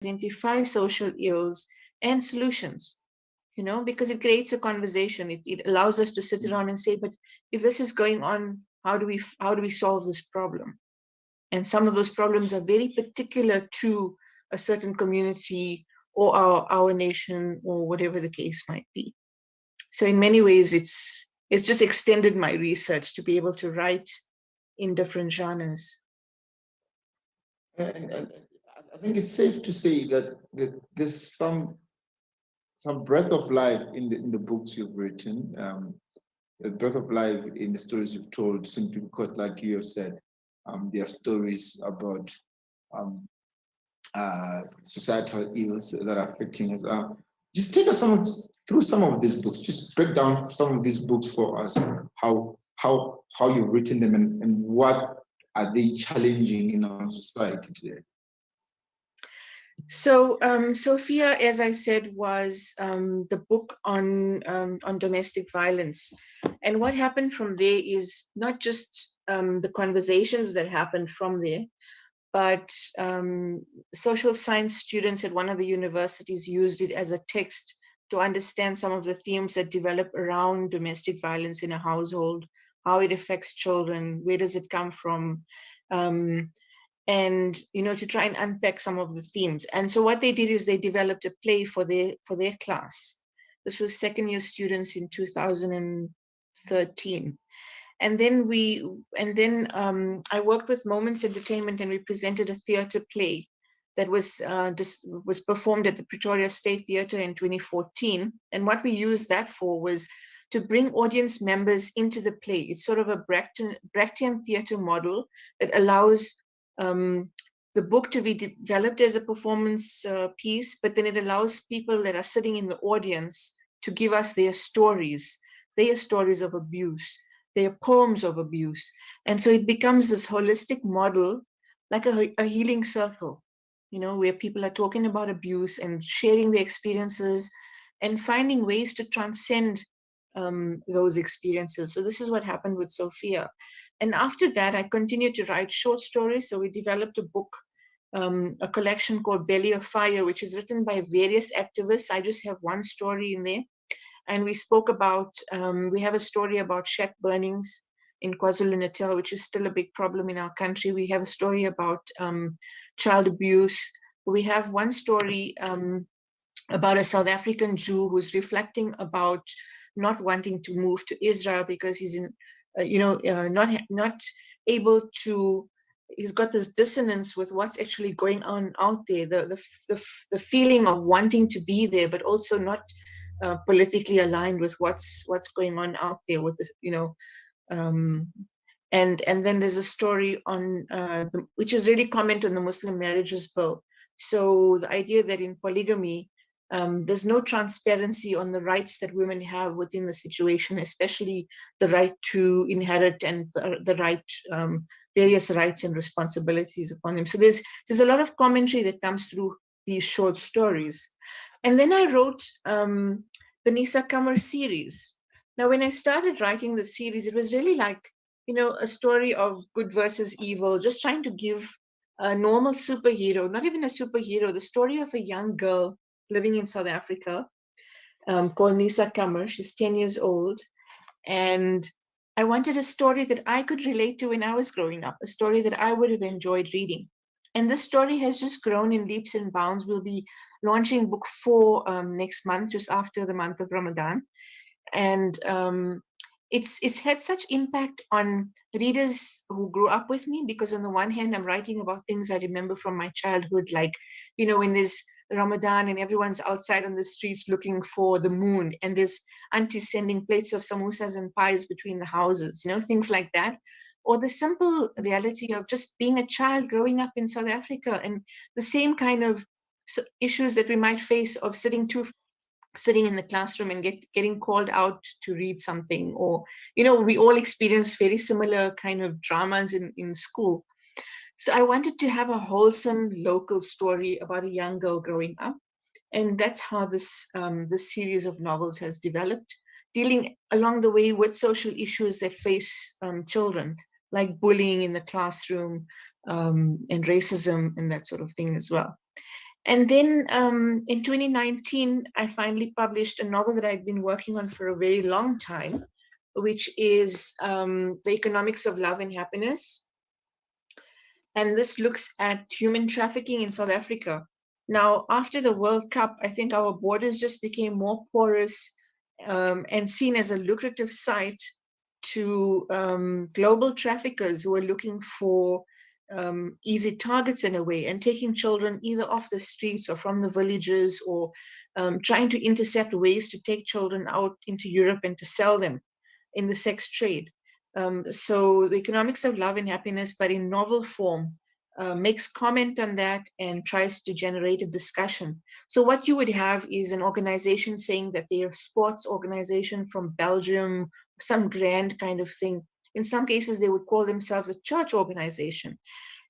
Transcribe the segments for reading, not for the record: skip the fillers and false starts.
identify social ills and solutions, because it creates a conversation. It allows us to sit around and say, but if this is going on, how do we solve this problem? And some of those problems are very particular to a certain community or our nation or whatever the case might be. So in many ways, it's just extended my research to be able to write in different genres. And I think it's safe to say that there's some breath of life in the books you've written, the breath of life in the stories you've told, simply because, like you have said, there are stories about um, societal ills that are affecting us. Just take us through some of these books. Just break down some of these books for us. How you've written them, and what are they challenging in our society today? So Sophia, as I said, was the book on domestic violence, and what happened from there is not just the conversations that happened from there, but social science students at one of the universities used it as a text to understand some of the themes that develop around domestic violence in a household, how it affects children, where does it come from, um, and to try and unpack some of the themes. And so what they did is they developed a play for their class. This was second year students in 2013. And then I worked with Moments Entertainment, and we presented a theater play that was performed at the Pretoria State Theatre in 2014. And what we used that for was to bring audience members into the play. It's sort of a Brechtian theater model that allows the book to be developed as a performance piece, but then it allows people that are sitting in the audience to give us their stories of abuse, their poems of abuse. And so it becomes this holistic model, like a healing circle, where people are talking about abuse and sharing their experiences and finding ways to transcend those experiences. So this is what happened with Sophia. And after that, I continued to write short stories. So we developed a book, a collection called Belly of Fire, which is written by various activists. I just have one story in there. And we spoke about, we have a story about shack burnings in KwaZulu-Natal, which is still a big problem in our country. We have a story about child abuse. We have one story about a South African Jew who's reflecting about not wanting to move to Israel because he's not able to. He's got this dissonance with what's actually going on out there. The feeling of wanting to be there, but also not politically aligned with what's going on out there with this, and then there's a story on which is really comment on the Muslim marriages bill. So the idea that in polygamy, there's no transparency on the rights that women have within the situation, especially the right to inherit and the right, various rights and responsibilities upon them. So there's a lot of commentary that comes through these short stories. And then I wrote the Nisa Kamar series. Now, when I started writing the series, it was really like, a story of good versus evil, just trying to give a normal superhero, not even a superhero, the story of a young girl living in South Africa called Nisa Kamar. She's 10 years old. And I wanted a story that I could relate to when I was growing up, a story that I would have enjoyed reading. And this story has just grown in leaps and bounds. We'll be launching book 4 next month, just after the month of Ramadan. And it's had such impact on readers who grew up with me, because on the one hand, I'm writing about things I remember from my childhood, like, when there's Ramadan and everyone's outside on the streets looking for the moon, and there's aunties sending plates of samosas and pies between the houses, things like that. Or the simple reality of just being a child growing up in South Africa, and the same kind of issues that we might face of sitting in the classroom and getting called out to read something, or we all experience very similar kind of dramas in school. So I wanted to have a wholesome local story about a young girl growing up, and that's how this series of novels has developed, dealing along the way with social issues that face children, like bullying in the classroom, and racism and that sort of thing as well. And then in 2019, I finally published a novel that I'd been working on for a very long time, which is The Economics of Love and Happiness. And this looks at human trafficking in South Africa. Now, after the World Cup, I think our borders just became more porous and seen as a lucrative site to global traffickers who are looking for easy targets in a way, and taking children either off the streets or from the villages, or trying to intercept ways to take children out into Europe and to sell them in the sex trade. So the economics of love and happiness, but in novel form, makes comment on that and tries to generate a discussion. So what you would have is an organization saying that they're a sports organization from Belgium, some grand kind of thing. In some cases, they would call themselves a church organization,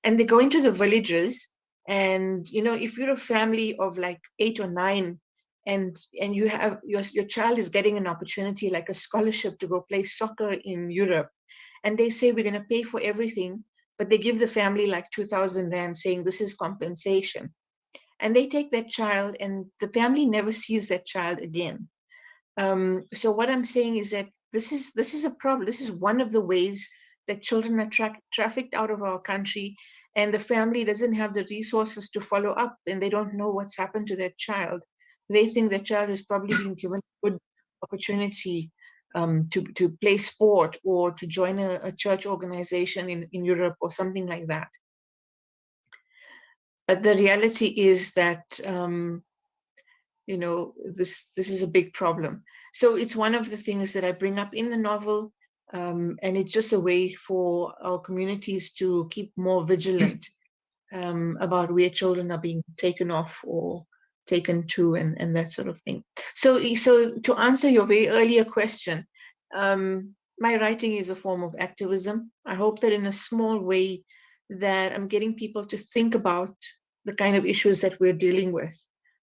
and they go into the villages. And if you're a family of like 8 or 9, and you have your child is getting an opportunity like a scholarship to go play soccer in Europe, and they say we're going to pay for everything, but they give the family like 2,000 rand saying this is compensation, and they take that child and the family never sees that child again. So what I'm saying is that this is a problem. This is one of the ways that children are trafficked out of our country, and the family doesn't have the resources to follow up, and they don't know what's happened to that child. They think that child has probably been given a good opportunity to play sport or to join a church organization in Europe or something like that. But the reality is that this is a big problem. So it's one of the things that I bring up in the novel, and it's just a way for our communities to keep more vigilant about where children are being taken off or taken to, and that sort of thing. So to answer your very earlier question, my writing is a form of activism. I hope that in a small way that I'm getting people to think about the kind of issues that we're dealing with,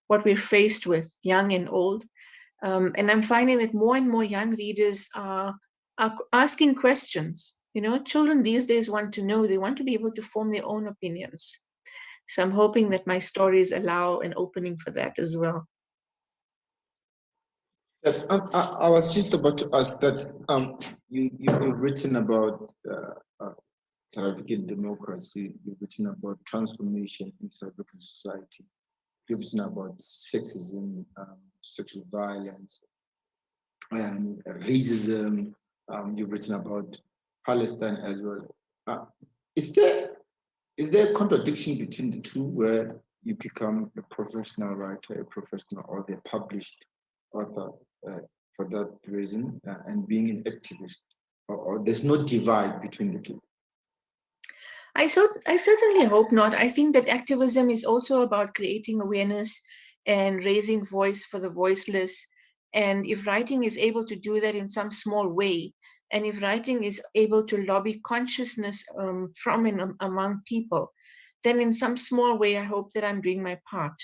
what we're faced with, young and old. And I'm finding that more and more young readers are asking questions. Children these days want to know, they want to be able to form their own opinions. So I'm hoping that my stories allow an opening for that as well. Yes, I was just about to ask that you've written about South African democracy, you've written about transformation in South African society, you've written about sexism, sexual violence, and racism, you've written about Palestine as well. Is there a contradiction between the two where you become a professional writer, a professional author, a published author for that reason, and being an activist? Or there's no divide between the two? I certainly hope not. I think that activism is also about creating awareness and raising voice for the voiceless. And if writing is able to do that in some small way, and if writing is able to lobby consciousness from and among people, then in some small way, I hope that I'm doing my part.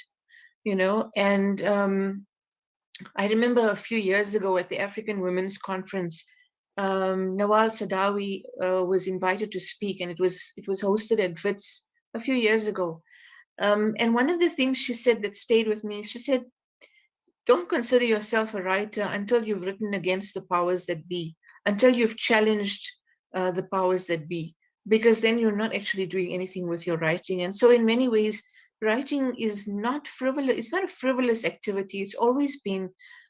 And I remember a few years ago at the African Women's Conference, Nawal Sadawi was invited to speak, and it was hosted at WITS a few years ago. And one of the things she said that stayed with me, she said, "Don't consider yourself a writer until you've written against the powers that be, until you've challenged the powers that be, because then you're not actually doing anything with your writing." And so, in many ways, writing is not frivolous. It's not a frivolous activity. It's always been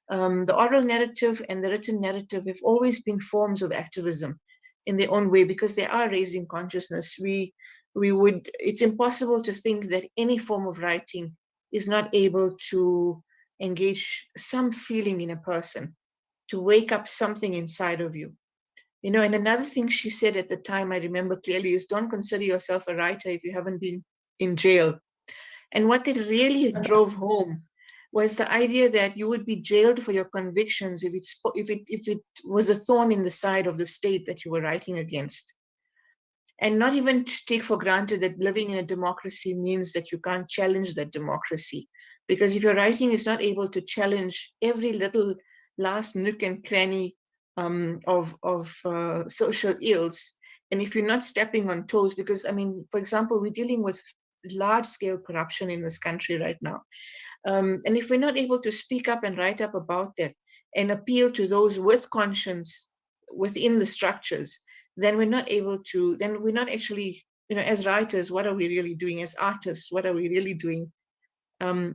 the oral narrative and the written narrative have always been forms of activism in their own way, because they are raising consciousness. It's impossible to think that any form of writing is not able to engage some feeling in a person, to wake up something inside of you. And another thing she said at the time, I remember clearly, is don't consider yourself a writer if you haven't been in jail. And what it really drove home was the idea that you would be jailed for your convictions if it was a thorn in the side of the state that you were writing against. And not even to take for granted that living in a democracy means that you can't challenge that democracy. Because if your writing is not able to challenge every little last nook and cranny of social ills, and if you're not stepping on toes, because, I mean, for example, we're dealing with large-scale corruption in this country right now. And if we're not able to speak up and write up about that and appeal to those with conscience within the structures, then we're not able to, then we're not actually, as writers, what are we really doing? As artists, what are we really doing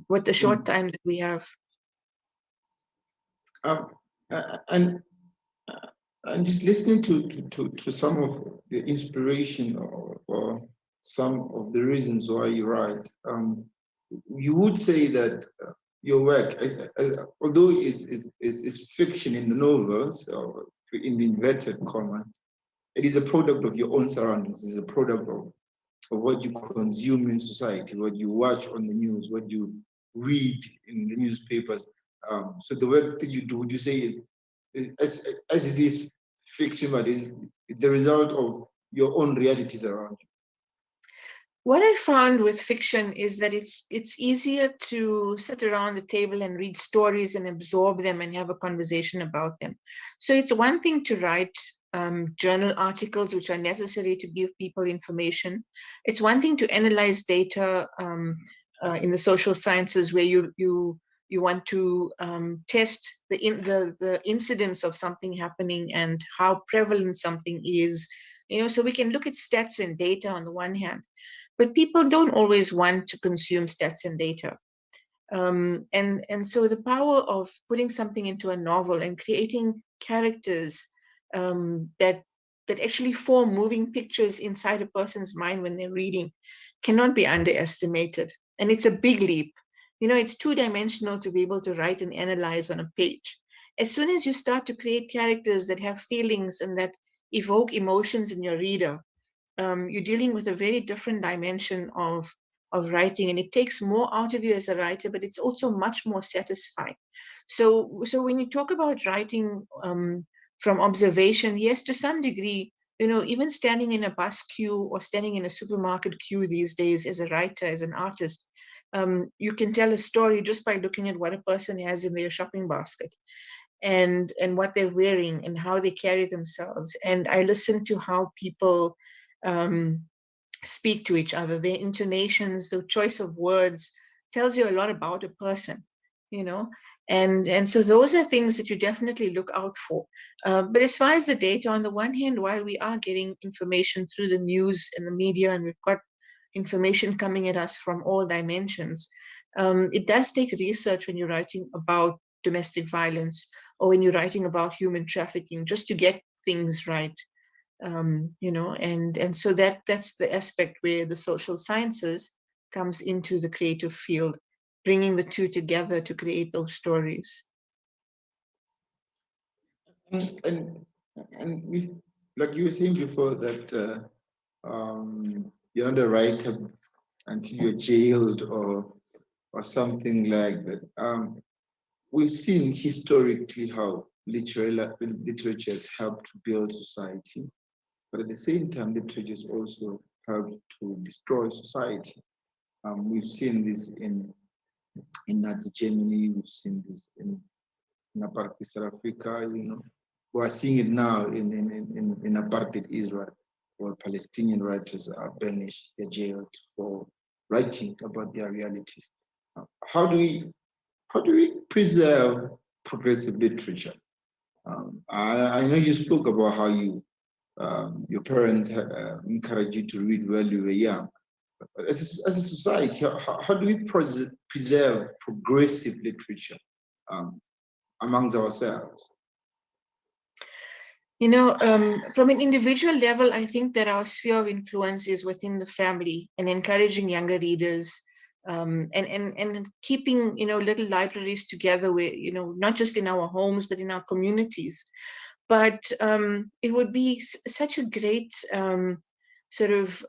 with the short time that we have? And I'm just listening to some of the inspiration or some of the reasons why you write. You would say that your work, although is fiction in the novels, or in inverted commas, it is a product of your own surroundings. It's a product of what you consume in society, what you watch on the news, what you read in the newspapers. So the work that you do, would you say as it is fiction, but it's a result of your own realities around you? What I found with fiction is that it's easier to sit around the table and read stories and absorb them and have a conversation about them. So it's one thing to write journal articles, which are necessary to give people information. It's one thing to analyze data in the social sciences, where you want to test the incidence of something happening and how prevalent something is. So we can look at stats and data on the one hand, but people don't always want to consume stats and data. And so the power of putting something into a novel and creating characters that actually form moving pictures inside a person's mind when they're reading cannot be underestimated. And it's a big leap. It's two-dimensional to be able to write and analyze on a page. As soon as you start to create characters that have feelings and that evoke emotions in your reader, you're dealing with a very different dimension of writing, and it takes more out of you as a writer, but it's also much more satisfying. So when you talk about writing from observation, yes, to some degree, even standing in a bus queue or standing in a supermarket queue these days as a writer, as an artist, you can tell a story just by looking at what a person has in their shopping basket and what they're wearing and how they carry themselves. And I listen to how people um, speak to each other. Their intonations, the choice of words tells you a lot about a person, you know. And so those are things that you definitely look out for. But as far as the data, on the one hand, while we are getting information through the news and the media, and we've got information coming at us from all dimensions, it does take research when you're writing about domestic violence or when you're writing about human trafficking, just to get things right. And so that's the aspect where the social sciences comes into the creative field, bringing the two together to create those stories. And we, like you were saying before, that you're not a writer until you're jailed or something like that. We've seen historically how literature has helped to build society, but at the same time, literature has also helped to destroy society. We've seen this in Nazi Germany. We've seen this in apartheid South Africa. We are seeing it now in apartheid Israel, where Palestinian writers are banished, they're jailed for writing about their realities. How do we preserve progressive literature? I know you spoke about how your parents encouraged you to read while you were young. But as a society, how do we preserve progressive literature amongst ourselves? From an individual level, I think that our sphere of influence is within the family and encouraging younger readers, and keeping, little libraries together where, not just in our homes, but in our communities. But it would be such a great sort of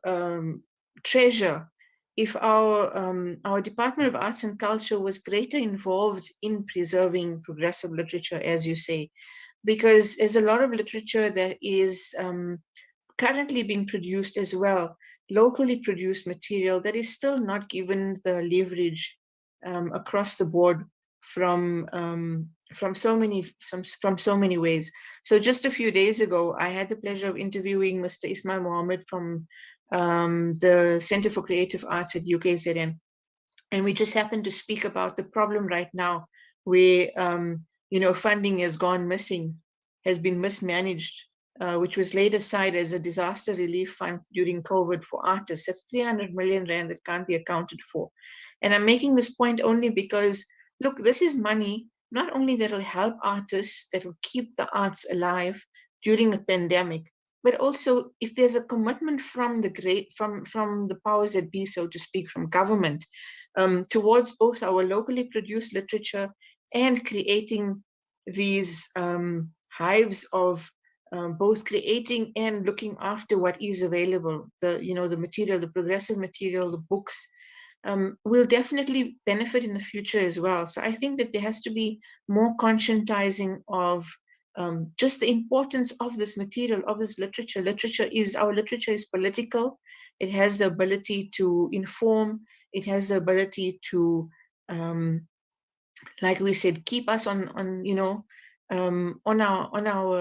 treasure if our Department of Arts and Culture was greater involved in preserving progressive literature, as you say, because there's a lot of literature that is currently being produced as well, locally produced material that is still not given the leverage across the board from so many ways. So just a few days ago, I had the pleasure of interviewing Mr. Ismail Mohammed from the Center for Creative Arts at UKZN. And we just happened to speak about the problem right now where, funding has gone missing, has been mismanaged, which was laid aside as a disaster relief fund during COVID for artists. That's 300 million rand that can't be accounted for. And I'm making this point only because, look, this is money not only that will help artists, that will keep the arts alive during a pandemic, but also if there's a commitment from from the powers that be, so to speak, from government, towards both our locally produced literature and creating these hives of both creating and looking after what is available, the material, the progressive material, the books, will definitely benefit in the future as well. So I think that there has to be more conscientizing of just the importance of this material, of this literature. Our literature is political. It has the ability to inform. It has the ability to, like we said, keep us on our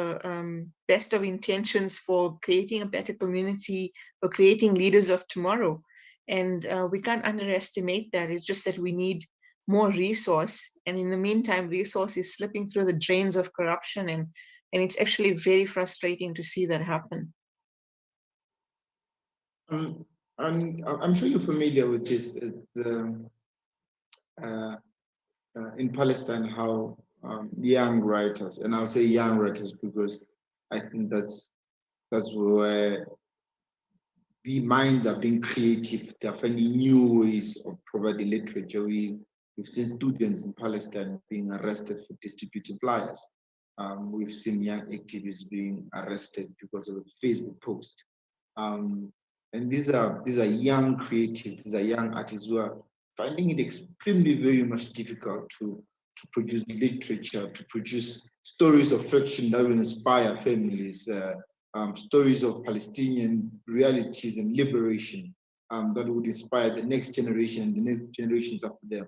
best of intentions for creating a better community, for creating leaders of tomorrow. And we can't underestimate that. It's just that we need more resource. And in the meantime, resource is slipping through the drains of corruption. And it's actually very frustrating to see that happen. And I'm sure you're familiar with this. It's in Palestine, how young writers, and I'll say young writers because I think that's where we minds are being creative. They're finding new ways of providing literature. We've seen students in Palestine being arrested for distributing flyers. We've seen young activists being arrested because of a Facebook post. And these are young creatives, these are young artists who are finding it extremely very much difficult to produce literature, to produce stories of fiction that will inspire families, stories of Palestinian realities and liberation that would inspire the next generation and the next generations after them.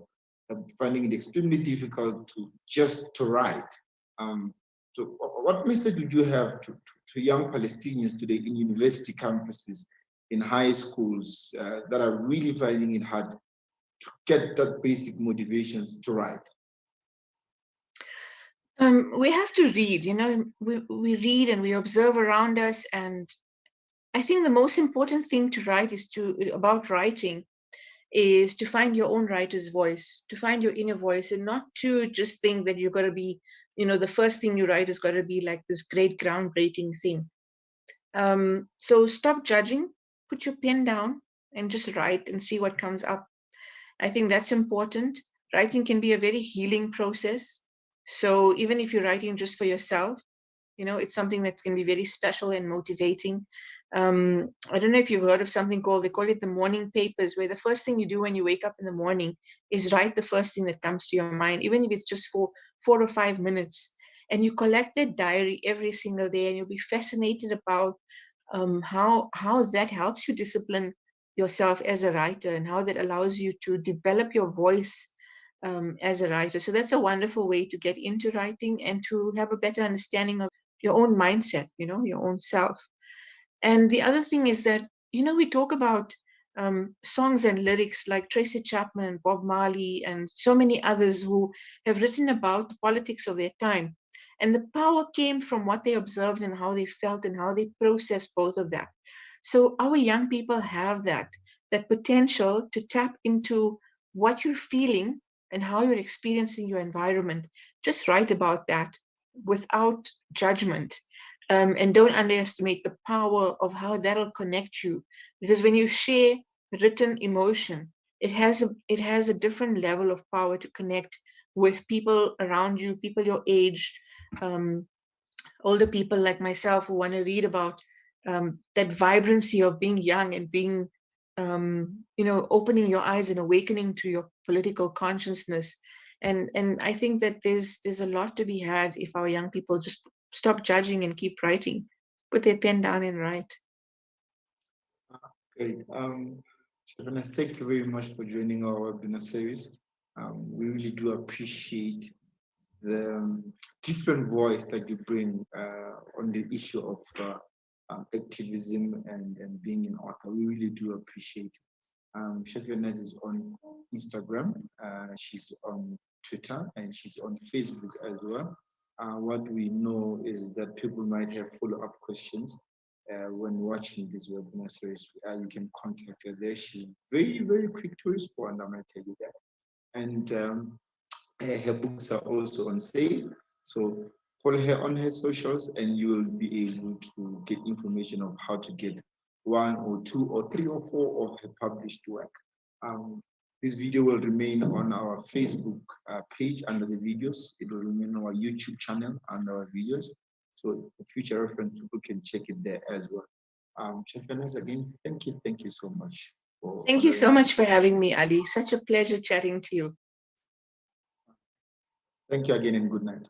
Finding it extremely difficult to write. So what message would you have to young Palestinians today in university campuses, in high schools that are really finding it hard to get that basic motivation to write? We have to read, we read and we observe around us. And I think the most important thing to write about writing is to find your own writer's voice, to find your inner voice, and not to just think that you're going to be, the first thing you write is going to be like this great groundbreaking thing. So stop judging, put your pen down and just write and see what comes up. I think that's important. Writing can be a very healing process. So even if you're writing just for yourself, it's something that can be very special and motivating. I don't know if you've heard of something they call it the morning papers, where the first thing you do when you wake up in the morning is write the first thing that comes to your mind, even if it's just for 4 or 5 minutes. And you collect that diary every single day, and you'll be fascinated about how that helps you discipline yourself as a writer, and how that allows you to develop your voice as a writer. So that's a wonderful way to get into writing and to have a better understanding of your own mindset, your own self. And the other thing is that, we talk about songs and lyrics like Tracy Chapman, Bob Marley, and so many others who have written about the politics of their time. And the power came from what they observed and how they felt and how they processed both of that. So our young people have that potential to tap into what you're feeling and how you're experiencing your environment. Just write about that without judgment. And don't underestimate the power of how that'll connect you, because when you share written emotion, it has a different level of power to connect with people around you, people your age, um, older people like myself who want to read about that vibrancy of being young and being, opening your eyes and awakening to your political consciousness. And I think that there's a lot to be had if our young people just stop judging and keep writing, put their pen down and write. Great. Shafinaaz, thank you very much for joining our webinar series. We really do appreciate the different voice that you bring on the issue of activism and being an author. We really do appreciate it. Shafinaaz is on Instagram, she's on Twitter, and she's on Facebook as well. What we know is that people might have follow-up questions when watching this webinar series. You can contact her there. She's very, very quick to respond, I might tell you that. And her books are also on sale. So follow her on her socials and you will be able to get information of how to get one or two or three or four of her published work. Um, this video will remain on our Facebook page under the videos. It will remain on our YouTube channel under our videos. So for future reference, people can check it there as well. Shafinaaz, again, thank you so much for Thank you so honoring. much for having me, Ali. Such a pleasure chatting to you. Thank you again and good night.